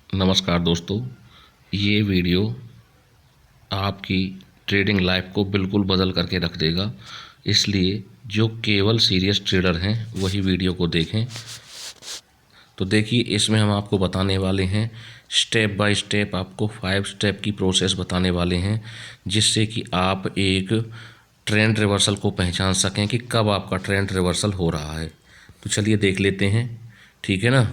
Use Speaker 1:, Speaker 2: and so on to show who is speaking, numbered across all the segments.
Speaker 1: नमस्कार दोस्तों, ये वीडियो आपकी ट्रेडिंग लाइफ को बिल्कुल बदल करके रख देगा। इसलिए जो केवल सीरियस ट्रेडर हैं वही वीडियो को देखें। तो देखिए, इसमें हम आपको बताने वाले हैं स्टेप बाय स्टेप, आपको 5 स्टेप की प्रोसेस बताने वाले हैं, जिससे कि आप एक ट्रेंड रिवर्सल को पहचान सकें कि कब आपका ट्रेंड रिवर्सल हो रहा है। तो चलिए देख लेते हैं, ठीक है ना।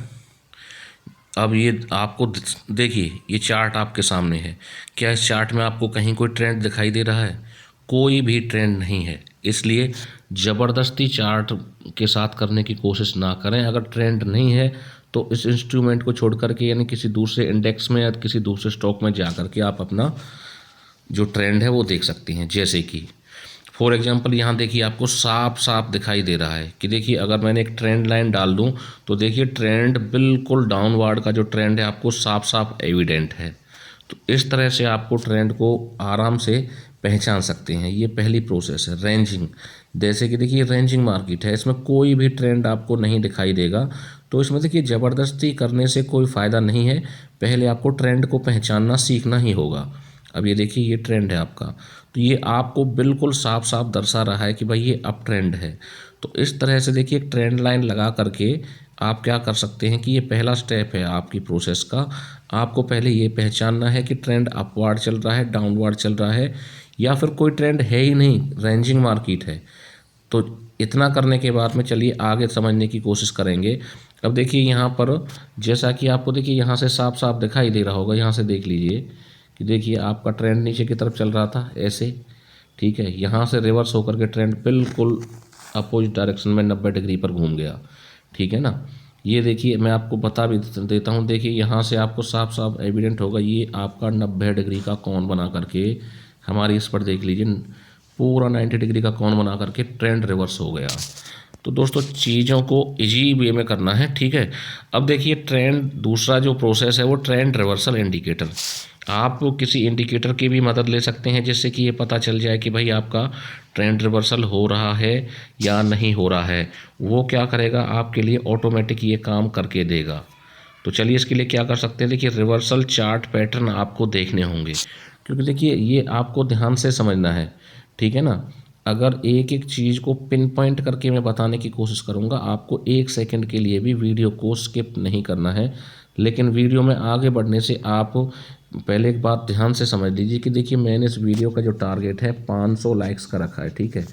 Speaker 1: अब ये आपको देखिए, ये चार्ट आपके सामने है। क्या इस चार्ट में आपको कहीं कोई ट्रेंड दिखाई दे रहा है? कोई भी ट्रेंड नहीं है। इसलिए ज़बरदस्ती चार्ट के साथ करने की कोशिश ना करें। अगर ट्रेंड नहीं है तो इस इंस्ट्रूमेंट को छोड़ करके, यानी किसी दूसरे इंडेक्स में या किसी दूसरे स्टॉक में जा करके आप अपना जो ट्रेंड है वो देख सकती हैं। जैसे कि फॉर एग्जांपल यहाँ देखिए, आपको साफ साफ दिखाई दे रहा है कि देखिए, अगर मैंने एक ट्रेंड लाइन डाल दूँ तो देखिए ट्रेंड बिल्कुल डाउनवर्ड का जो ट्रेंड है आपको साफ साफ एविडेंट है। तो इस तरह से आपको ट्रेंड को आराम से पहचान सकते हैं। ये पहली प्रोसेस है। रेंजिंग, जैसे कि देखिए रेंजिंग मार्केट है, इसमें कोई भी ट्रेंड आपको नहीं दिखाई देगा। तो इसमें देखिए ज़बरदस्ती करने से कोई फ़ायदा नहीं है। पहले आपको ट्रेंड को पहचानना सीखना ही होगा। अब ये देखिए, ये ट्रेंड है आपका, तो ये आपको बिल्कुल साफ साफ दर्शा रहा है कि भाई ये अप ट्रेंड है। तो इस तरह से देखिए, एक ट्रेंड लाइन लगा करके आप क्या कर सकते हैं कि ये पहला स्टेप है आपकी प्रोसेस का। आपको पहले ये पहचानना है कि ट्रेंड अपवर्ड चल रहा है, डाउनवर्ड चल रहा है, या फिर कोई ट्रेंड है ही नहीं, रेंजिंग मार्केट है। तो इतना करने के बाद में चलिए आगे समझने की कोशिश करेंगे। अब देखिए यहाँ पर, जैसा कि आपको देखिए यहाँ से साफ साफ दिखाई दे रहा होगा, यहाँ से देख लीजिए कि देखिए आपका ट्रेंड नीचे की तरफ चल रहा था ऐसे, ठीक है। यहाँ से रिवर्स होकर के ट्रेंड बिल्कुल अपोजिट डायरेक्शन में 90 डिग्री पर घूम गया, ठीक है ना। ये देखिए, मैं आपको बता भी देता हूँ। देखिए यहाँ से आपको साफ साफ एविडेंट होगा, ये आपका 90 डिग्री का कोण बना करके, हमारी इस पर देख लीजिए, पूरा 90 डिग्री का कोण बना करके ट्रेंड रिवर्स हो गया। तो दोस्तों, चीज़ों को इजी वे में करना है, ठीक है। अब देखिए, ट्रेंड दूसरा जो प्रोसेस है वो ट्रेंड रिवर्सल इंडिकेटर। आप किसी इंडिकेटर की भी मदद ले सकते हैं, जिससे कि ये पता चल जाए कि भाई आपका ट्रेंड रिवर्सल हो रहा है या नहीं हो रहा है। वो क्या करेगा, आपके लिए ऑटोमेटिक ये काम करके देगा। तो चलिए इसके लिए क्या कर सकते हैं। देखिए, रिवर्सल चार्ट पैटर्न आपको देखने होंगे, क्योंकि देखिए ये आपको ध्यान से समझना है, ठीक है ना। अगर एक एक चीज़ को पिन पॉइंट करके मैं बताने की कोशिश करूँगा, आपको 1 सेकंड के लिए भी वीडियो को स्किप नहीं करना है। लेकिन वीडियो में आगे बढ़ने से आप पहले एक बात ध्यान से समझ लीजिए कि देखिए, मैंने इस वीडियो का जो टारगेट है 500 लाइक्स का रखा है, ठीक है।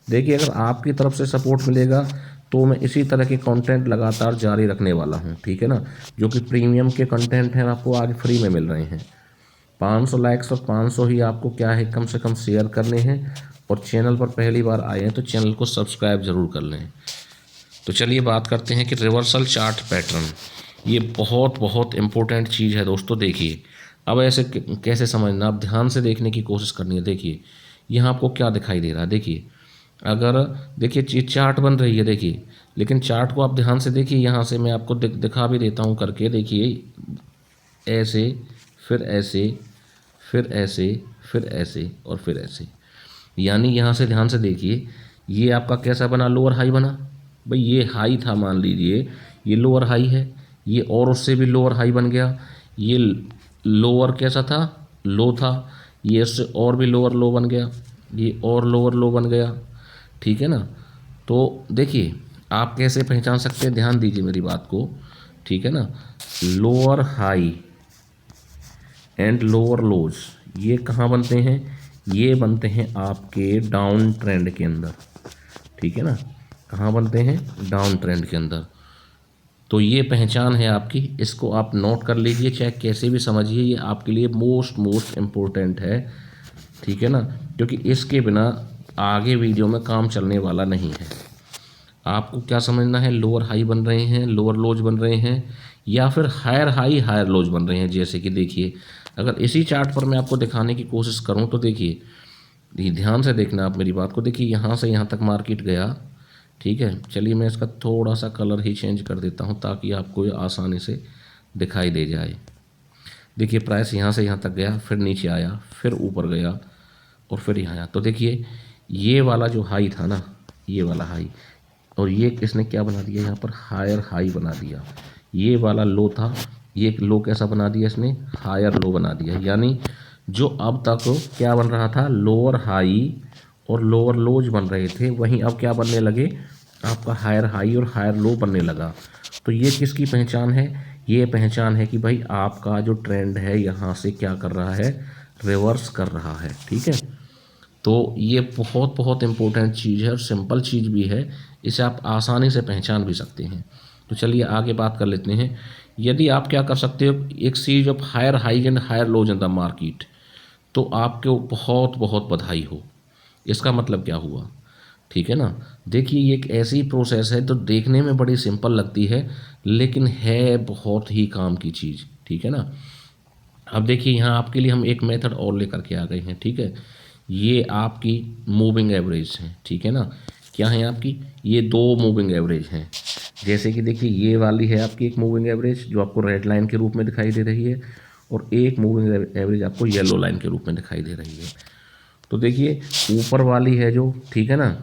Speaker 1: देखिए, अगर आपकी तरफ से सपोर्ट मिलेगा तो मैं इसी तरह के कंटेंट लगातार जारी रखने वाला हूँ, ठीक है ना। जो कि प्रीमियम के कंटेंट हैं, आपको आज फ्री में मिल रहे हैं। 500 लाइक्स और 500 ही आपको क्या है, कम से कम शेयर करने हैं। और चैनल पर पहली बार आए हैं तो चैनल को सब्सक्राइब ज़रूर कर लें। तो चलिए बात करते हैं कि रिवर्सल चार्ट पैटर्न, ये बहुत बहुत इम्पोर्टेंट चीज़ है दोस्तों। देखिए, अब ऐसे कैसे समझना, आप ध्यान से देखने की कोशिश करनी है। देखिए यहाँ आपको क्या दिखाई दे रहा है। देखिए, अगर देखिए चार्ट बन रही है, देखिए, लेकिन चार्ट को आप ध्यान से देखिए। यहाँ से मैं आपको दिखा भी देता हूँ करके। देखिए ऐसे, फिर ऐसे, फिर ऐसे, फिर ऐसे और फिर ऐसे, यानी यहाँ से ध्यान से देखिए, ये आपका कैसा बना, लोअर हाई बना। भाई ये हाई था, मान लीजिए ये लोअर हाई है, ये और उससे भी लोअर हाई बन गया। ये लोअर कैसा था, लो था, ये इससे और भी लोअर लो बन गया, ये और लोअर लो बन गया, ठीक है ना। तो देखिए आप कैसे पहचान सकते हैं, ध्यान दीजिए मेरी बात को, ठीक है ना। Lower high and lower lows ये कहाँ बनते हैं, ये बनते हैं आपके डाउन ट्रेंड के अंदर, ठीक है ना। कहाँ बनते हैं, डाउन ट्रेंड के अंदर। तो ये पहचान है आपकी, इसको आप नोट कर लीजिए, चाहे कैसे भी समझिए, ये आपके लिए मोस्ट इम्पोर्टेंट है, ठीक है ना। क्योंकि इसके बिना आगे वीडियो में काम चलने वाला नहीं है। आपको क्या समझना है, लोअर हाई बन रहे हैं, लोअर लोज बन रहे हैं, या फिर हायर हाई हायर लोज बन रहे हैं। जैसे कि देखिए, अगर इसी चार्ट पर मैं आपको दिखाने की कोशिश करूं तो देखिए, ध्यान से देखना आप मेरी बात को। देखिए यहाँ से यहाँ तक मार्केट गया, ठीक है। चलिए मैं इसका थोड़ा सा कलर ही चेंज कर देता हूँ ताकि आपको ये आसानी से दिखाई दे जाए। देखिए प्राइस यहाँ से यहाँ तक गया, फिर नीचे आया, फिर ऊपर गया और फिर यहाँ आया। तो देखिए ये वाला जो हाई था ना, ये वाला हाई, और ये किसने क्या बना दिया, यहाँ पर हायर हाई बना दिया। ये वाला लो था, ये लो कैसा बना दिया इसने, हायर लो बना दिया। यानी जो अब तक क्या बन रहा था, लोअर हाई और लोअर लोज बन रहे थे, वहीं अब क्या बनने लगे, आपका हायर हाई और हायर लो बनने लगा। तो ये किसकी पहचान है, ये पहचान है कि भाई आपका जो ट्रेंड है यहाँ से क्या कर रहा है, रिवर्स कर रहा है। ठीक है, तो ये बहुत बहुत इम्पोर्टेंट चीज़ है और सिंपल चीज़ भी है, इसे आप आसानी से पहचान भी सकते हैं। तो चलिए आगे बात कर लेते हैं। यदि आप क्या कर सकते हो, एक series of higher high and higher lows in the market, तो आपको बहुत बहुत बधाई हो। इसका मतलब क्या हुआ, ठीक है ना। देखिए ये एक ऐसी प्रोसेस है तो देखने में बड़ी सिंपल लगती है, लेकिन है बहुत ही काम की चीज़। ठीक है ना। अब देखिए यहाँ आपके लिए हम एक मेथड और लेकर के आ गए हैं। ठीक है, ये आपकी मूविंग एवरेज है। ठीक है ना, क्या है आपकी, ये दो मूविंग एवरेज हैं। जैसे कि देखिए ये वाली है आपकी एक मूविंग एवरेज जो आपको रेड लाइन के रूप में दिखाई दे रही है, और एक मूविंग एवरेज आपको येलो लाइन के रूप में दिखाई दे रही है। तो देखिए ऊपर वाली है जो, ठीक है ना,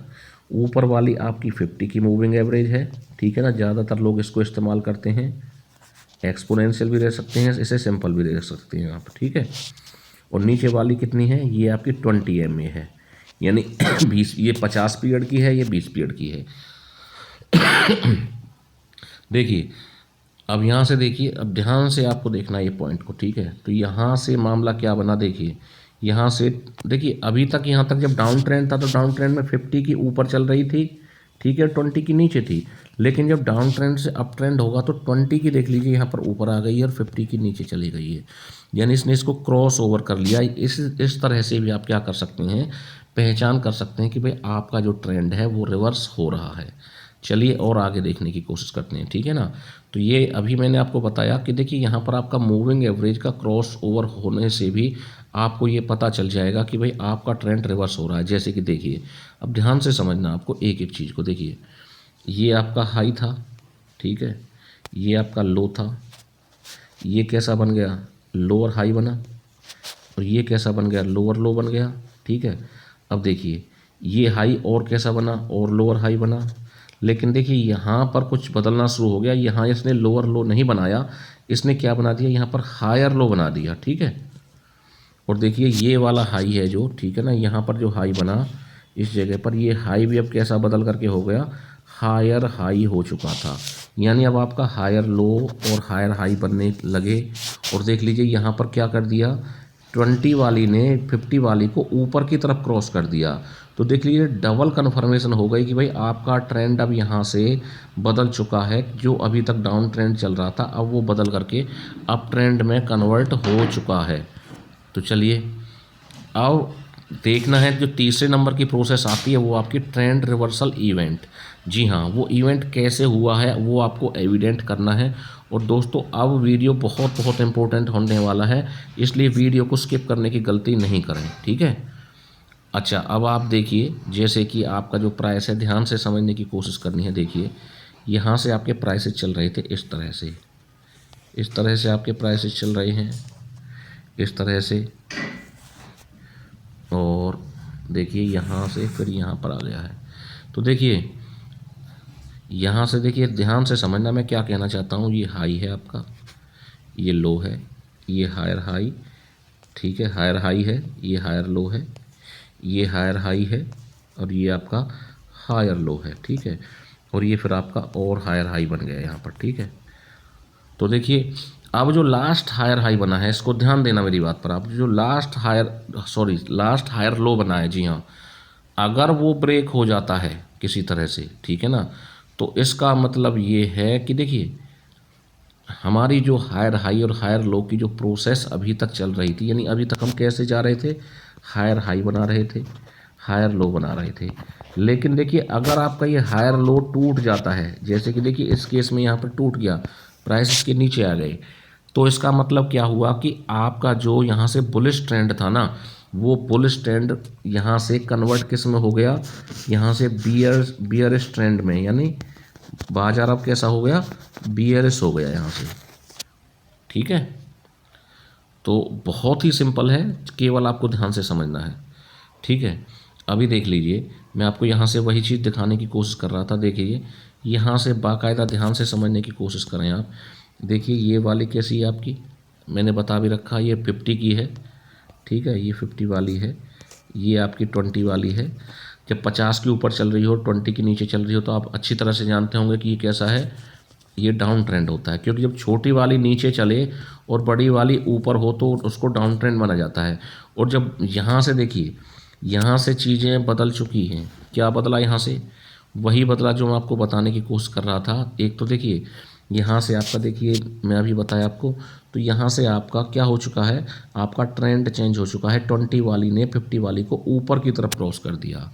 Speaker 1: ऊपर वाली आपकी 50 की मूविंग एवरेज है। ठीक है ना, ज़्यादातर लोग इसको इस्तेमाल करते हैं, एक्सपोनेंशियल भी रह सकते हैं, इसे सिंपल भी रह सकते हैं आप। ठीक है, और नीचे वाली कितनी है, ये आपकी 20 MA है, यानी 20, ये 50 पीरियड की है, ये 20 पीरियड की है। देखिए अब यहाँ से देखिए, अब ध्यान से आपको देखना है ये पॉइंट को। ठीक है, तो यहाँ से मामला क्या बना, देखिए यहाँ से देखिए अभी तक, यहाँ तक जब डाउन ट्रेंड था तो डाउन ट्रेंड में 50 की ऊपर चल रही थी, ठीक है, 20 की नीचे थी। लेकिन जब डाउन ट्रेंड से अप ट्रेंड होगा तो 20 की देख लीजिए यहाँ पर ऊपर आ गई है और 50 की नीचे चली गई है, यानी इसने इसको क्रॉस ओवर कर लिया। इस तरह से भी आप क्या कर सकते हैं, पहचान कर सकते हैं कि भाई आपका जो ट्रेंड है वो रिवर्स हो रहा है। चलिए और आगे देखने की कोशिश करते हैं। ठीक है ना, तो ये अभी मैंने आपको बताया कि देखिए यहाँ पर आपका मूविंग एवरेज का क्रॉस ओवर होने से भी आपको ये पता चल जाएगा कि भाई आपका ट्रेंड रिवर्स हो रहा है। जैसे कि देखिए, अब ध्यान से समझना आपको एक एक चीज़ को। देखिए ये आपका हाई था, ठीक है, ये आपका लो था, ये कैसा बन गया, लोअर हाई बना, और ये कैसा बन गया, लोअर लो बन गया। ठीक है, अब देखिए ये हाई और कैसा बना, और लोअर हाई बना। लेकिन देखिए यहाँ पर कुछ बदलना शुरू हो गया, यहाँ इसने लोअर लो नहीं बनाया, इसने क्या बना दिया, यहाँ पर हायर लो बना दिया। ठीक है, और देखिए ये वाला हाई है जो, ठीक है ना, यहाँ पर जो हाई बना इस जगह पर, ये हाई भी अब कैसा बदल करके हो गया, हायर हाई हो चुका था। यानी अब आपका हायर लो और हायर हाई बनने लगे। और देख लीजिए यहाँ पर क्या कर दिया, 20 वाली ने 50 वाली को ऊपर की तरफ क्रॉस कर दिया। तो देख लीजिए डबल कन्फर्मेशन हो गई कि भाई आपका ट्रेंड अब यहाँ से बदल चुका है। जो अभी तक डाउन ट्रेंड चल रहा था अब वो बदल करके अप ट्रेंड में कन्वर्ट हो चुका है। तो चलिए अब देखना है, जो तीसरे नंबर की प्रोसेस आती है वो आपकी ट्रेंड रिवर्सल इवेंट। जी हाँ, वो इवेंट कैसे हुआ है वो आपको एविडेंट करना है। और दोस्तों अब वीडियो बहुत बहुत इंपॉर्टेंट होने वाला है, इसलिए वीडियो को स्किप करने की गलती नहीं करें। ठीक है, अच्छा अब आप देखिए, जैसे कि आपका जो प्राइस है, ध्यान से समझने की कोशिश करनी है। देखिए यहाँ से आपके प्राइसेस चल रहे थे इस तरह से, इस तरह से आपके प्राइसेस चल रहे हैं, इस तरह से, और देखिए यहाँ से फिर यहाँ पर आ गया है। तो देखिए यहाँ से देखिए, ध्यान से समझना मैं क्या कहना चाहता हूँ। ये हाई है आपका, ये लो है, ये हायर हाई, ठीक है, हायर हाई है, ये हायर लो है, ये हायर हाई है, और ये आपका हायर लो है। ठीक है, और ये फिर आपका और हायर हाई बन गया यहाँ पर। ठीक है, तो देखिए अब जो लास्ट हायर हाई बना है, इसको ध्यान देना मेरी बात पर। आप जो लास्ट हायर लो बना है, जी हाँ, अगर वो ब्रेक हो जाता है किसी तरह से, ठीक है ना, तो इसका मतलब ये है कि देखिए हमारी जो हायर हाई और हायर लो की जो प्रोसेस अभी तक चल रही थी, यानी अभी तक हम कैसे जा रहे थे, हायर हाई बना रहे थे, हायर लो बना रहे थे। लेकिन देखिए अगर आपका ये हायर लो टूट जाता है, जैसे कि देखिए इस केस में यहाँ पर टूट गया, प्राइस इसके नीचे आ गए, तो इसका मतलब क्या हुआ कि आपका जो यहाँ से बुलिश ट्रेंड था ना, वो बुलिश ट्रेंड यहाँ से कन्वर्ट किस में हो गया, यहाँ से बियरिश ट्रेंड में, यानी बाजार अब कैसा हो गया, बियरिश हो गया यहाँ से। ठीक है, तो बहुत ही सिंपल है, केवल आपको ध्यान से समझना है। ठीक है, अभी देख लीजिए मैं आपको यहाँ से वही चीज़ दिखाने की कोशिश कर रहा था। देखिए यहाँ से बाकायदा ध्यान से समझने की कोशिश करें आप। देखिए ये वाली कैसी है आपकी, मैंने बता भी रखा, ये 50 की है, ठीक है, ये 50 वाली है, ये आपकी 20 वाली है। जब 50 के ऊपर चल रही हो, 20 के नीचे चल रही हो, तो आप अच्छी तरह से जानते होंगे कि ये कैसा है, ये डाउन ट्रेंड होता है। क्योंकि जब छोटी वाली नीचे चले और बड़ी वाली ऊपर हो तो उसको डाउन ट्रेंड माना जाता है। और जब यहाँ से देखिए, यहाँ से चीज़ें बदल चुकी हैं, क्या बदला यहाँ से, वही बदला जो मैं आपको बताने की कोशिश कर रहा था। एक तो देखिए यहाँ से आपका, देखिए मैं अभी बताया आपको, तो यहाँ से आपका क्या हो चुका है, आपका ट्रेंड चेंज हो चुका है। 20 वाली ने 50 वाली को ऊपर की तरफ क्रॉस कर दिया,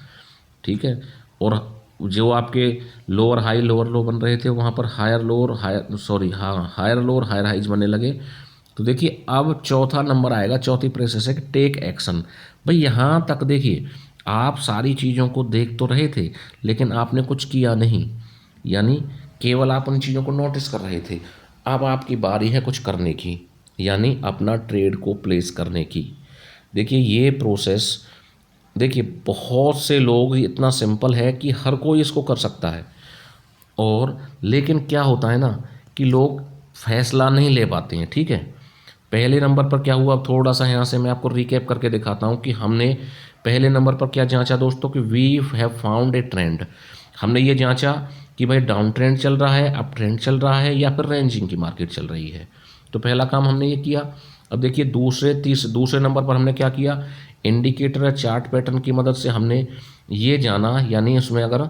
Speaker 1: ठीक है। और जो आपके लोअर हाई लोअर लो बन रहे थे, वहाँ पर हायर लोअर हायर सॉरी हाँ हायर लोअर हायर हाइज बनने लगे। तो देखिए अब चौथा नंबर आएगा, चौथी प्रोसेस है कि टेक एक्शन। भाई यहाँ तक देखिए आप सारी चीज़ों को देख तो रहे थे, लेकिन आपने कुछ किया नहीं, यानी केवल आप उन चीज़ों को नोटिस कर रहे थे। अब आपकी बारी है कुछ करने की, यानी अपना ट्रेड को प्लेस करने की। देखिए ये प्रोसेस, देखिए बहुत से लोग, इतना सिंपल है कि हर कोई इसको कर सकता है। और लेकिन क्या होता है ना कि लोग फैसला नहीं ले पाते हैं, ठीक है। पहले नंबर पर क्या हुआ, थोड़ा सा यहाँ से मैं आपको रिकैप करके दिखाता हूँ कि हमने पहले नंबर पर क्या जांचा दोस्तों, कि we have found a trend. हमने ये जांचा कि भाई डाउन ट्रेंड चल रहा है, अप ट्रेंड चल रहा है, या फिर रेंजिंग की मार्केट चल रही है। तो पहला काम हमने ये किया। अब देखिए दूसरे नंबर पर हमने क्या किया, इंडिकेटर या चार्ट पैटर्न की मदद से हमने ये जाना, यानी उसमें अगर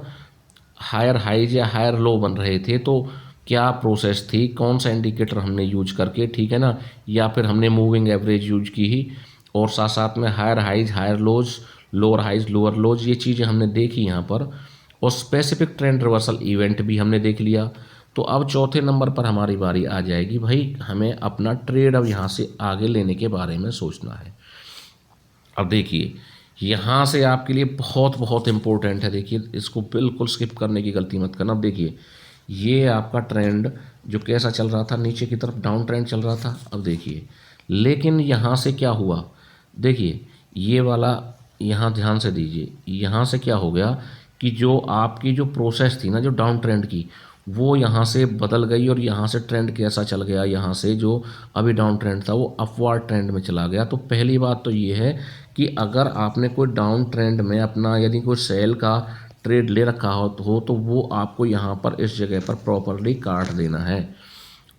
Speaker 1: हायर हाइज या हायर लो बन रहे थे तो क्या प्रोसेस थी, कौन सा इंडिकेटर हमने यूज करके, ठीक है ना, या फिर हमने मूविंग एवरेज यूज की ही, और साथ साथ में higher highs higher lows, lower highs lower lows, ये चीज़ें हमने देखी यहाँ पर। और स्पेसिफिक ट्रेंड रिवर्सल इवेंट भी हमने देख लिया। तो अब चौथे नंबर पर हमारी बारी आ जाएगी, भाई हमें अपना ट्रेड अब यहाँ से आगे लेने के बारे में सोचना है। अब देखिए यहाँ से आपके लिए बहुत बहुत इंपॉर्टेंट है, देखिए इसको बिल्कुल स्किप करने की गलती मत करना। अब देखिए ये आपका ट्रेंड जो कैसा चल रहा था, नीचे की तरफ डाउन ट्रेंड चल रहा था। अब देखिए लेकिन यहाँ से क्या हुआ, देखिए ये वाला, यहाँ ध्यान से दीजिए, यहाँ से क्या हो गया कि जो आपकी जो प्रोसेस थी ना, जो डाउन ट्रेंड की, वो यहाँ से बदल गई। और यहाँ से ट्रेंड कैसा चल गया, यहाँ से जो अभी डाउन ट्रेंड था वो अपवर्ड ट्रेंड में चला गया। तो पहली बात तो ये है कि अगर आपने कोई डाउन ट्रेंड में अपना यदि कोई सेल का ट्रेड ले रखा हो तो वो आपको यहाँ पर इस जगह पर प्रॉपरली काट देना है,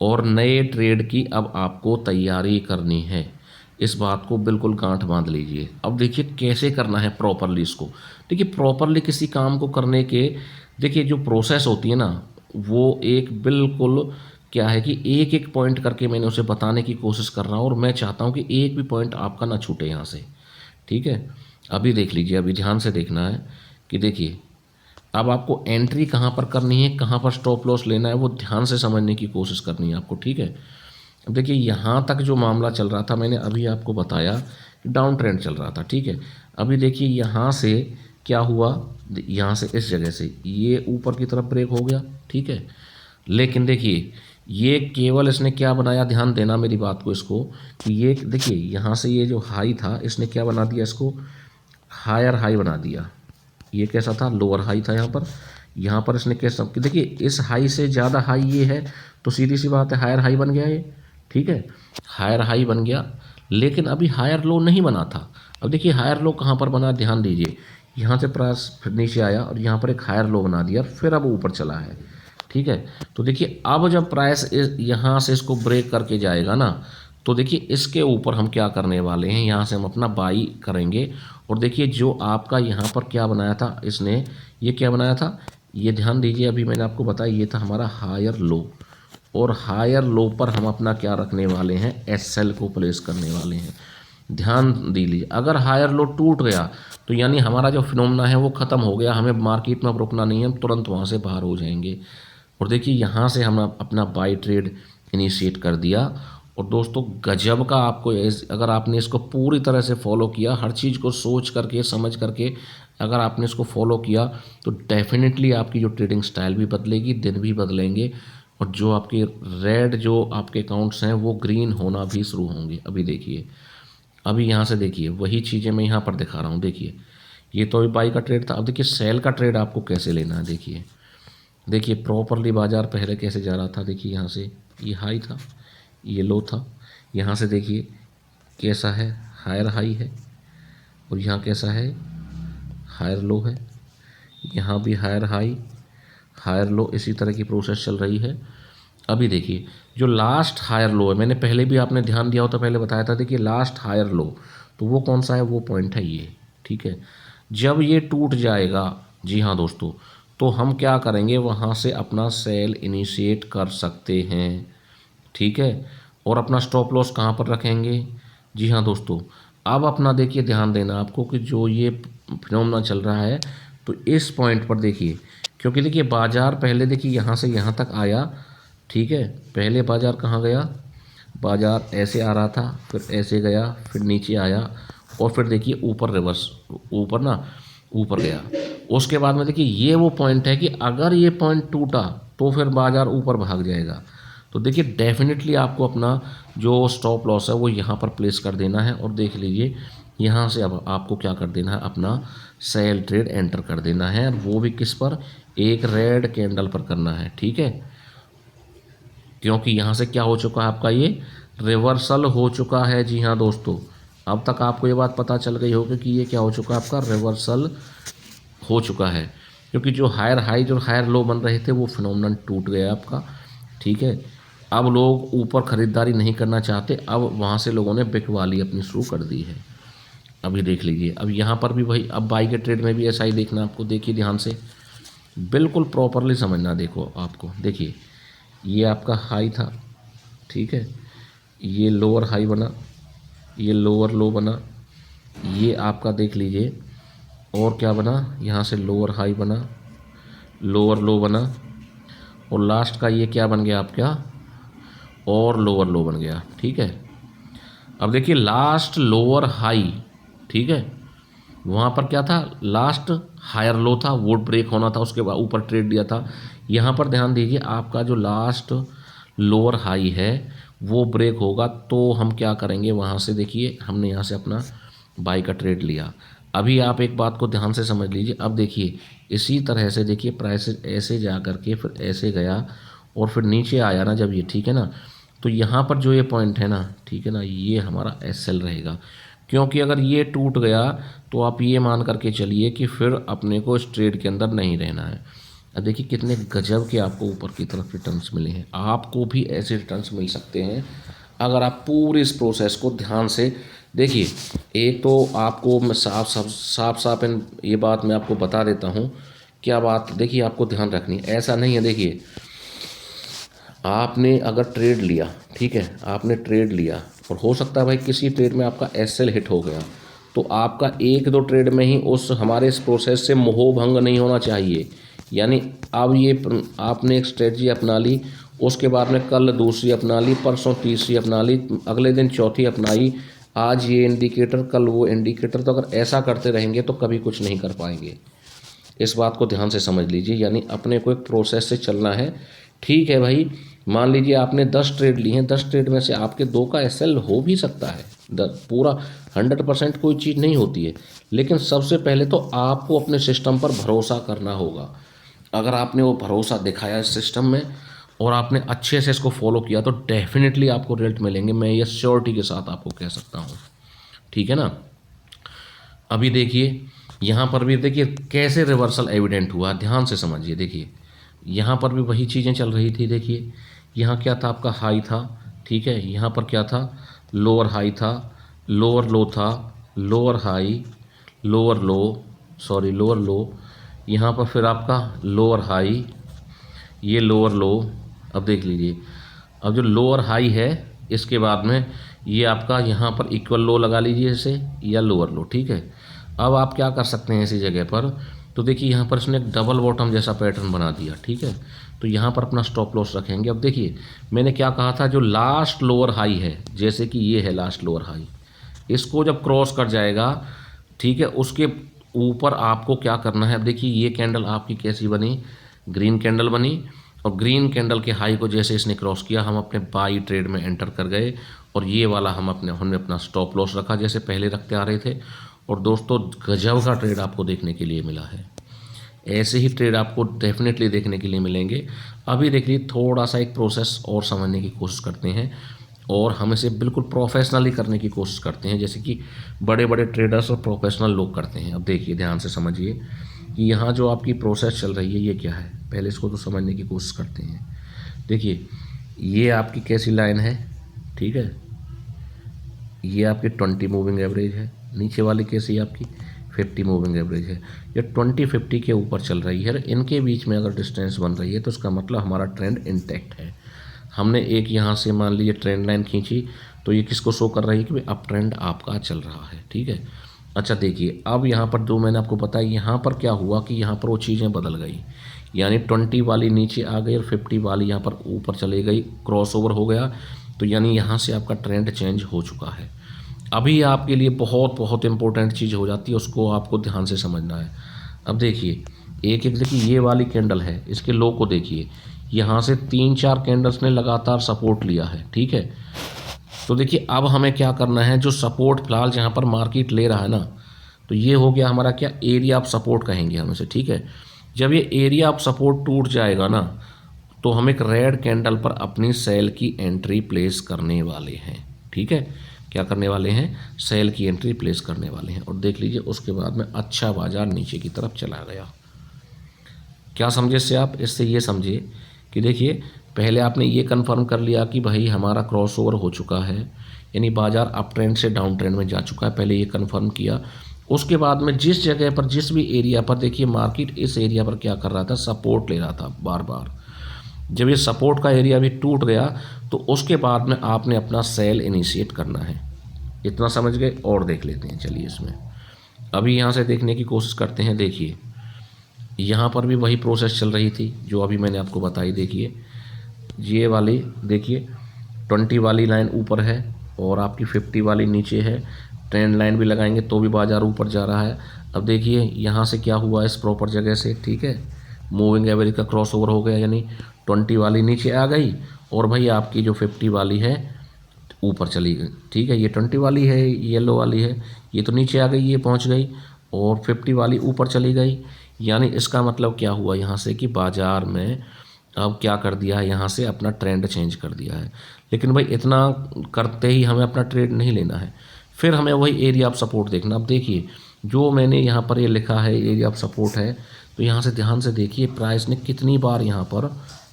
Speaker 1: और नए ट्रेड की अब आपको तैयारी करनी है। इस बात को बिल्कुल गांठ बांध लीजिए। अब देखिए कैसे करना है प्रॉपरली इसको। देखिए प्रॉपरली किसी काम को करने के, देखिए जो प्रोसेस होती है ना, वो एक बिल्कुल क्या है कि एक एक पॉइंट करके मैंने उसे बताने की कोशिश कर रहा हूँ, और मैं चाहता हूँ कि एक भी पॉइंट आपका ना छूटे यहाँ से, ठीक है। अभी देख लीजिए, अभी ध्यान से देखना है कि देखिए अब आपको एंट्री कहाँ पर करनी है, कहाँ पर स्टॉप लॉस लेना है, वो ध्यान से समझने की कोशिश करनी है आपको, ठीक है। अब देखिए यहाँ तक जो मामला चल रहा था, मैंने अभी आपको बताया कि डाउन ट्रेंड चल रहा था, ठीक है। अभी देखिए यहाँ से क्या हुआ, यहाँ से इस जगह से ये ऊपर की तरफ ब्रेक हो गया, ठीक है। लेकिन देखिए ये केवल इसने क्या बनाया, ध्यान देना मेरी बात को, इसको कि ये देखिए यहाँ से ये जो हाई था, इसने क्या बना दिया, इसको हायर हाई बना दिया। ये कैसा था, लोअर हाई था यहाँ पर इसने कैसा, कि देखिए इस हाई से ज़्यादा हाई ये है, तो सीधी सी बात है हायर हाई बन गया ये, ठीक है, हायर हाई बन गया। लेकिन अभी हायर लो नहीं बना था। अब देखिए हायर लो कहाँ पर बना, ध्यान दीजिए, यहाँ से प्राइस फिर नीचे आया और यहाँ पर एक हायर लो बना दिया, फिर अब ऊपर चला है, ठीक है। तो देखिए अब जब प्राइस यहाँ से इसको ब्रेक करके जाएगा ना, तो देखिए इसके ऊपर हम क्या करने वाले हैं, यहाँ से हम अपना बाई करेंगे। और देखिए जो आपका यहाँ पर क्या बनाया था इसने, ये क्या बनाया था, ये ध्यान दीजिए, अभी मैंने आपको बताया ये था हमारा हायर लो, और हायर लो पर हम अपना क्या रखने वाले हैं, एसएल को प्लेस करने वाले हैं। ध्यान दीजिए, अगर हायर लो टूट गया तो यानी हमारा जो फिनोमेना है वो ख़त्म हो गया, हमें मार्केट में अब रुकना नहीं है, हम तुरंत वहाँ से बाहर हो जाएंगे। और देखिए यहाँ से हम अपना बाई ट्रेड इनिशिएट कर दिया। और दोस्तों गजब का आपको, अगर आपने इसको पूरी तरह से फॉलो किया, हर चीज़ को सोच करके समझ करके अगर आपने इसको फॉलो किया, तो डेफिनेटली आपकी जो ट्रेडिंग स्टाइल भी बदलेगी, दिन भी बदलेंगे, और जो आपके रेड जो आपके अकाउंट्स हैं वो ग्रीन होना भी शुरू होंगे। अभी देखिए, अभी यहाँ से देखिए वही चीज़ें मैं यहाँ पर दिखा रहा हूँ। देखिए ये तो अभी बाई का ट्रेड था। अब देखिए सेल का ट्रेड आपको कैसे लेना है। देखिए प्रॉपरली बाजार पहले कैसे जा रहा था, देखिए यहाँ से ये हाई था, ये लो था। यहाँ से देखिए कैसा है, हायर हाई है, और यहाँ कैसा है, हायर लो है। यहाँ भी हायर हाई, हायर लो, इसी तरह की प्रोसेस चल रही है। अभी देखिए जो लास्ट हायर लो है, मैंने पहले भी आपने ध्यान दिया हो तो पहले बताया था, देखिए लास्ट हायर लो तो वो कौन सा है, वो पॉइंट है ये, ठीक है। जब ये टूट जाएगा, जी हाँ दोस्तों, तो हम क्या करेंगे, वहाँ से अपना सेल इनिशिएट कर सकते हैं, ठीक है। और अपना स्टॉप लॉस कहाँ पर रखेंगे, जी हाँ दोस्तों। अब अपना देखिए ध्यान देना आपको कि जो ये फिनोमेना चल रहा है, तो इस पॉइंट पर देखिए, क्योंकि देखिए बाजार पहले देखिए यहाँ से यहाँ तक आया, ठीक है। पहले बाजार कहाँ गया, बाजार ऐसे आ रहा था, फिर ऐसे गया, फिर नीचे आया, और फिर देखिए ऊपर रिवर्स, ऊपर ना, ऊपर गया। उसके बाद में देखिए ये वो पॉइंट है कि अगर ये पॉइंट टूटा तो फिर बाजार ऊपर भाग जाएगा। तो देखिए डेफिनेटली आपको अपना जो स्टॉप लॉस है वो यहाँ पर प्लेस कर देना है, और देख लीजिए यहाँ से अब आपको क्या कर देना है, अपना सेल ट्रेड एंटर कर देना है, वो भी किस पर, एक रेड कैंडल पर करना है, ठीक है। क्योंकि यहाँ से क्या हो चुका है, आपका ये रिवर्सल हो चुका है, जी हाँ दोस्तों। अब तक आपको ये बात पता चल गई होगी कि ये क्या हो चुका है, आपका रिवर्सल हो चुका है। क्योंकि जो हायर हाई जो हायर लो बन रहे थे वो फिनोमेनन टूट गया आपका, ठीक है। अब लोग ऊपर ख़रीदारी नहीं करना चाहते, अब वहाँ से लोगों ने बिकवाली अपनी शुरू कर दी है। अभी देख लीजिए, अब यहाँ पर भी वही, अब बाई के ट्रेड में भी ऐसा ही देखना आपको, देखिए ध्यान से, बिल्कुल प्रॉपरली समझना। देखो आपको, देखिए ये आपका हाई था, ठीक है, ये लोअर हाई बना, ये लोअर लो बना, ये आपका देख लीजिए और क्या बना, यहाँ से लोअर हाई बना, लोअर लो बना, और लास्ट का ये क्या बन गया आपका, और लोअर लो बन गया, ठीक है। अब देखिए लास्ट लोअर हाई, ठीक है, वहाँ पर क्या था, लास्ट हायर लो था, वो ब्रेक होना था, उसके बाद ऊपर ट्रेड दिया था। यहाँ पर ध्यान दीजिए, आपका जो लास्ट लोअर हाई है वो ब्रेक होगा तो हम क्या करेंगे, वहाँ से देखिए हमने यहाँ से अपना बाई का ट्रेड लिया। अभी आप एक बात को ध्यान से समझ लीजिए, अब देखिए इसी तरह से देखिए प्राइस ऐसे जा करके फिर ऐसे गया और फिर नीचे आया ना जब ये, ठीक है ना, तो यहाँ पर जो ये पॉइंट है ना, ठीक है ना, ये हमारा एसएल रहेगा। क्योंकि अगर ये टूट गया तो आप ये मान करके चलिए कि फिर अपने को इस ट्रेड के अंदर नहीं रहना है। अब देखिए कितने गजब के आपको ऊपर की तरफ रिटर्न्स मिले हैं, आपको भी ऐसे रिटर्न्स मिल सकते हैं अगर आप पूरे इस प्रोसेस को ध्यान से देखिए। एक तो आपको मैं साफ ये बात मैं आपको बता देता हूँ, क्या बात देखिए आपको ध्यान रखनी है, ऐसा नहीं है। देखिए आपने अगर ट्रेड लिया, ठीक है, आपने ट्रेड लिया और हो सकता है भाई किसी ट्रेड में आपका एसएल हिट हो गया, तो आपका एक दो ट्रेड में ही उस हमारे इस प्रोसेस से मोह भंग नहीं होना चाहिए। यानी अब ये आपने एक स्ट्रेटजी अपना ली, उसके बाद में कल दूसरी अपना ली, परसों तीसरी अपना ली, अगले दिन चौथी अपनाई, आज ये इंडिकेटर कल वो इंडिकेटर, तो अगर ऐसा करते रहेंगे तो कभी कुछ नहीं कर पाएंगे। इस बात को ध्यान से समझ लीजिए, यानी अपने को एक प्रोसेस से चलना है, ठीक है भाई। मान लीजिए आपने 10 ट्रेड लिए हैं, 10 ट्रेड में से आपके 2 का एसएल हो भी सकता है, पूरा 100% कोई चीज़ नहीं होती है। लेकिन सबसे पहले तो आपको अपने सिस्टम पर भरोसा करना होगा। अगर आपने वो भरोसा दिखाया इस सिस्टम में और आपने अच्छे से इसको फॉलो किया तो डेफिनेटली आपको रिजल्ट मिलेंगे, मैं ये श्योरिटी के साथ आपको कह सकता हूँ, ठीक है ना। अभी देखिए यहाँ पर भी देखिए कैसे रिवर्सल एविडेंट हुआ, ध्यान से समझिए। देखिए यहाँ पर भी वही चीज़ें चल रही थी। देखिए यहाँ क्या था, आपका हाई था, ठीक है, यहाँ पर क्या था, लोअर हाई था, लोअर लो था, लोअर हाई, लोअर लो, सॉरी लोअर लो, यहाँ पर फिर आपका लोअर हाई, ये लोअर लो। अब देख लीजिए, अब जो लोअर हाई है इसके बाद में ये आपका यहाँ पर इक्वल लो लगा लीजिए इसे, या लोअर लो, ठीक है। अब आप क्या कर सकते हैं इसी जगह पर, तो देखिए यहाँ पर इसने एक डबल बॉटम जैसा पैटर्न बना दिया, ठीक है, तो यहाँ पर अपना स्टॉप लॉस रखेंगे। अब देखिए मैंने क्या कहा था, जो लास्ट लोअर हाई है, जैसे कि ये है लास्ट लोअर हाई, इसको जब क्रॉस कर जाएगा, ठीक है, उसके ऊपर आपको क्या करना है। अब देखिए ये कैंडल आपकी कैसी बनी, ग्रीन कैंडल बनी, और ग्रीन कैंडल के हाई को जैसे इसने क्रॉस किया हम अपने बाई ट्रेड में एंटर कर गए, और ये वाला हमने अपना स्टॉप लॉस रखा जैसे पहले रखते आ रहे थे। और दोस्तों गजब का ट्रेड आपको देखने के लिए मिला है। ऐसे ही ट्रेड आपको डेफिनेटली देखने के लिए मिलेंगे। अभी देखिए थोड़ा सा एक प्रोसेस और समझने की कोशिश करते हैं और हम इसे बिल्कुल प्रोफेशनली करने की कोशिश करते हैं, जैसे कि बड़े बड़े ट्रेडर्स और प्रोफेशनल लोग करते हैं। अब देखिए ध्यान से समझिए कि यहाँ जो आपकी प्रोसेस चल रही है ये क्या है, पहले इसको तो समझने की कोशिश करते हैं। देखिए ये आपकी कैसी लाइन है, ठीक है, ये आपकी 20 मूविंग एवरेज है, नीचे वाली कैसी आपकी 50 मूविंग एवरेज है। ये 20-50 के ऊपर चल रही है, इनके बीच में अगर डिस्टेंस बन रही है तो इसका मतलब हमारा ट्रेंड इंटैक्ट है। हमने एक यहाँ से मान लीजिए ट्रेंड लाइन खींची तो ये किसको शो कर रही है कि भाई अप ट्रेंड आपका चल रहा है, ठीक है। अच्छा देखिए अब यहाँ पर जो मैंने आपको बताया, यहाँ पर क्या हुआ कि यहाँ पर वो चीज़ें बदल गई, यानी 20 वाली नीचे आ गई और 50 वाली यहाँ पर ऊपर चली गई, क्रॉस ओवर हो गया, तो यानी यहाँ से आपका ट्रेंड चेंज हो चुका है। अभी आपके लिए बहुत बहुत इंपॉर्टेंट चीज़ हो जाती है, उसको आपको ध्यान से समझना है। अब देखिए एक एक देखिए ये वाली कैंडल है, इसके लो को देखिए, यहाँ से 3-4 कैंडल्स ने लगातार सपोर्ट लिया है, ठीक है। तो देखिए अब हमें क्या करना है, जो सपोर्ट फिलहाल जहाँ पर मार्केट ले रहा है ना, तो ये हो गया हमारा क्या, एरिया ऑफ सपोर्ट कहेंगे हम इसे, ठीक है। जब ये एरिया ऑफ सपोर्ट टूट जाएगा ना, तो हम एक रेड कैंडल पर अपनी सेल की एंट्री प्लेस करने वाले हैं, ठीक है। क्या करने वाले हैं, सेल की एंट्री प्लेस करने वाले हैं। और देख लीजिए उसके बाद में अच्छा बाजार नीचे की तरफ चला गया। क्या समझे इससे आप, इससे ये समझिए कि देखिए पहले आपने ये कंफर्म कर लिया कि भाई हमारा क्रॉसओवर हो चुका है, यानी बाजार अप ट्रेंड से डाउन ट्रेंड में जा चुका है, पहले ये कंफर्म किया। उसके बाद में जिस जगह पर जिस भी एरिया पर देखिए मार्केट इस एरिया पर क्या कर रहा था, सपोर्ट ले रहा था बार बार। जब ये सपोर्ट का एरिया भी टूट गया तो उसके बाद में आपने अपना सेल इनिशिएट करना है। इतना समझ गए, और देख लेते हैं चलिए इसमें। अभी यहाँ से देखने की कोशिश करते हैं। देखिए यहाँ पर भी वही प्रोसेस चल रही थी जो अभी मैंने आपको बताई। देखिए ये वाली देखिए 20 वाली लाइन ऊपर है और आपकी 50 वाली नीचे है, ट्रेंड लाइन भी लगाएंगे तो भी बाजार ऊपर जा रहा है। अब देखिए यहाँ से क्या हुआ इस प्रॉपर जगह से, ठीक है, मूविंग एवरेज का क्रॉस ओवर हो गया, यानी 20 वाली नीचे आ गई और भाई आपकी जो 50 वाली है ऊपर चली गई, ठीक है। ये 20 वाली है, येलो वाली है, ये तो नीचे आ गई, ये पहुंच गई, और 50 वाली ऊपर चली गई। यानी इसका मतलब क्या हुआ यहाँ से कि बाजार में अब क्या कर दिया है, यहाँ से अपना ट्रेंड चेंज कर दिया है। लेकिन भाई इतना करते ही हमें अपना ट्रेड नहीं लेना है, फिर हमें वही एरिया ऑफ सपोर्ट देखना। अब देखिए जो मैंने यहाँ पर ये लिखा है एरिया ऑफ सपोर्ट है, तो यहाँ से ध्यान से देखिए प्राइस ने कितनी बार यहाँ पर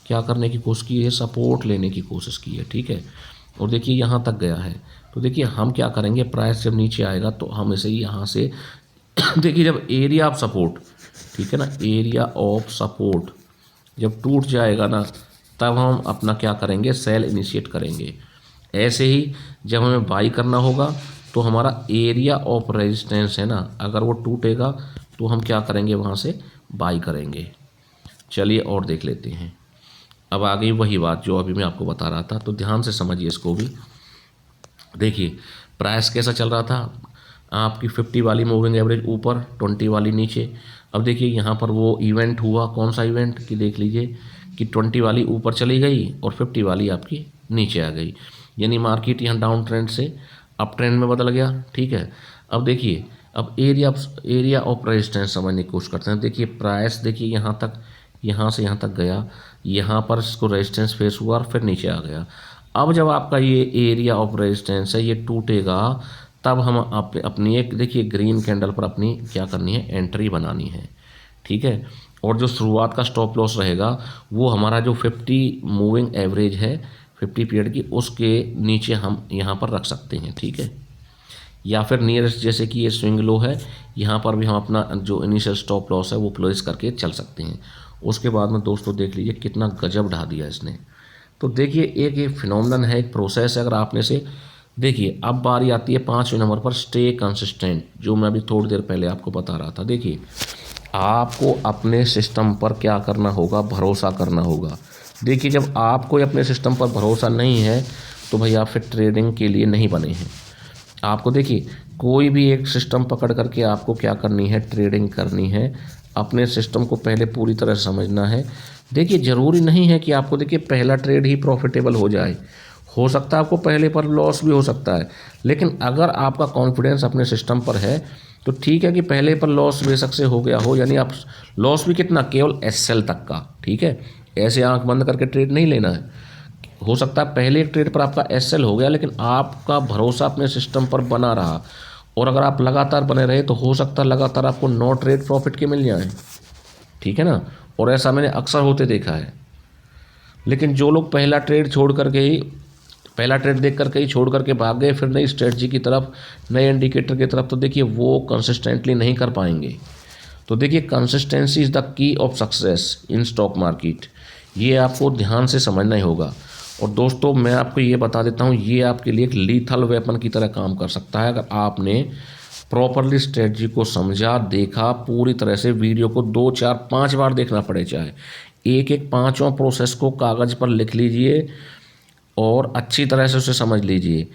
Speaker 1: क्या करने की कोशिश की है, सपोर्ट लेने की कोशिश की है, ठीक है। और देखिए यहाँ तक गया है, तो देखिए हम क्या करेंगे, प्राइस जब नीचे आएगा तो हम इसे यहाँ से देखिए जब एरिया ऑफ सपोर्ट, ठीक है ना, एरिया ऑफ सपोर्ट जब टूट जाएगा ना, तब हम अपना क्या करेंगे, सेल इनिशिएट करेंगे। ऐसे ही जब हमें बाई करना होगा तो हमारा एरिया ऑफ रेजिस्टेंस है ना, अगर वो टूटेगा तो हम क्या करेंगे, वहाँ से बाई करेंगे। चलिए और देख लेते हैं। अब आ गई वही बात जो अभी मैं आपको बता रहा था, तो ध्यान से समझिए इसको भी। देखिए प्राइस कैसा चल रहा था, आपकी 50 वाली मूविंग एवरेज ऊपर, 20 वाली नीचे। अब देखिए यहाँ पर वो इवेंट हुआ, कौन सा इवेंट कि देख लीजिए कि 20 वाली ऊपर चली गई और 50 वाली आपकी नीचे आ गई, यानी मार्केट यहाँ डाउन ट्रेंड से अप ट्रेंड में बदल गया, ठीक है। अब देखिए अब एरिया ऑफ रेजिस्टेंस समझने की कोशिश करते हैं। देखिए प्राइस देखिए यहाँ तक, यहाँ से यहाँ तक गया, यहाँ पर इसको रेजिस्टेंस फेस हुआ और फिर नीचे आ गया। अब जब आपका ये एरिया ऑफ रेजिस्टेंस है ये टूटेगा, तब हम अपनी एक देखिए ग्रीन कैंडल पर अपनी क्या करनी है, एंट्री बनानी है, ठीक है। और जो शुरुआत का स्टॉप लॉस रहेगा वो हमारा जो 50 मूविंग एवरेज है 50 पीरियड की, उसके नीचे हम यहाँ पर रख सकते हैं, ठीक है। या फिर नियरेस्ट जैसे कि ये स्विंग लो है, यहाँ पर भी हम अपना जो इनिशियल स्टॉप लॉस है वो प्लेस करके चल सकते हैं। उसके बाद में दोस्तों देख लीजिए कितना गजब ढा दिया इसने। तो देखिए एक ये फिनोमिनन है, एक प्रोसेस है। अगर आपने से देखिए अब बारी आती है 5वें नंबर पर, स्टे कंसिस्टेंट, जो मैं अभी थोड़ी देर पहले आपको बता रहा था। देखिए आपको अपने सिस्टम पर क्या करना होगा, भरोसा करना होगा। देखिए जब आपको अपने सिस्टम पर भरोसा नहीं है तो भाई आप फिर ट्रेडिंग के लिए नहीं बने हैं। आपको देखिए कोई भी एक सिस्टम पकड़ करके आपको क्या करनी है, ट्रेडिंग करनी है। अपने सिस्टम को पहले पूरी तरह समझना है। देखिए ज़रूरी नहीं है कि आपको देखिए पहला ट्रेड ही प्रॉफिटेबल हो जाए, हो सकता है आपको पहले पर लॉस भी हो सकता है, लेकिन अगर आपका कॉन्फिडेंस अपने सिस्टम पर है तो ठीक है कि पहले पर लॉस बेशक से हो गया हो, यानी आप लॉस भी कितना, केवल एसएल तक का, ठीक है। ऐसे आंख बंद करके ट्रेड नहीं लेना है। हो सकता है पहले एक ट्रेड पर आपका एसएल हो गया, लेकिन आपका भरोसा अपने सिस्टम पर बना रहा, और अगर आप लगातार बने रहे तो हो सकता है लगातार आपको 9 ट्रेड प्रॉफिट के मिल जाएं, ठीक है ना। और ऐसा मैंने अक्सर होते देखा है। लेकिन जो लोग पहला ट्रेड देख करके ही छोड़ करके भाग गए फिर नई स्ट्रेटजी की तरफ, नए इंडिकेटर की तरफ, तो देखिए वो कंसिस्टेंटली नहीं कर पाएंगे। तो देखिए consistency is the key of success in stock market, ये आपको ध्यान से समझना ही होगा। और दोस्तों मैं आपको ये बता देता हूँ, ये आपके लिए एक लीथल वेपन की तरह काम कर सकता है अगर आपने प्रॉपरली स्ट्रेटजी को समझा, देखा, पूरी तरह से वीडियो को 2, 4, 5 बार देखना पड़े, चाहे एक एक पाँचों प्रोसेस को कागज़ पर लिख लीजिए और अच्छी तरह से उसे समझ लीजिए।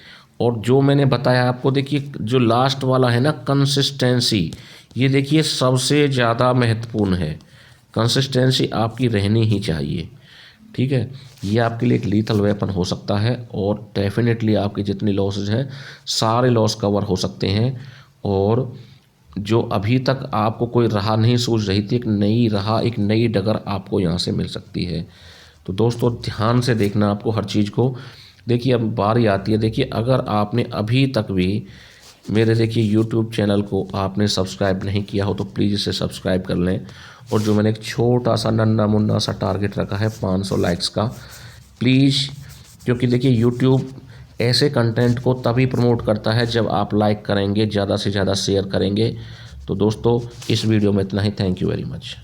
Speaker 1: और जो मैंने बताया आपको, देखिए जो लास्ट वाला है ना, कंसिस्टेंसी, ये देखिए सबसे ज़्यादा महत्वपूर्ण है। कंसिस्टेंसी आपकी रहनी ही चाहिए, ठीक है। ये आपके लिए एक लीथल वेपन हो सकता है, और डेफिनेटली आपके जितने लॉसेज हैं सारे लॉस कवर हो सकते हैं। और जो अभी तक आपको कोई राह नहीं सूझ रही थी, एक नई राह, एक नई डगर आपको यहाँ से मिल सकती है। तो दोस्तों ध्यान से देखना आपको हर चीज़ को। देखिए अब बारी आती है, देखिए अगर आपने अभी तक भी मेरे देखिए यूट्यूब चैनल को आपने सब्सक्राइब नहीं किया हो तो प्लीज़ इसे सब्सक्राइब कर लें। और जो मैंने एक छोटा सा नन्ना मुन्ना सा टारगेट रखा है 500 लाइक्स का, प्लीज़, क्योंकि देखिए यूट्यूब ऐसे कंटेंट को तभी प्रमोट करता है जब आप लाइक करेंगे, ज़्यादा से ज़्यादा शेयर करेंगे। तो दोस्तों इस वीडियो में इतना ही। Thank you very much.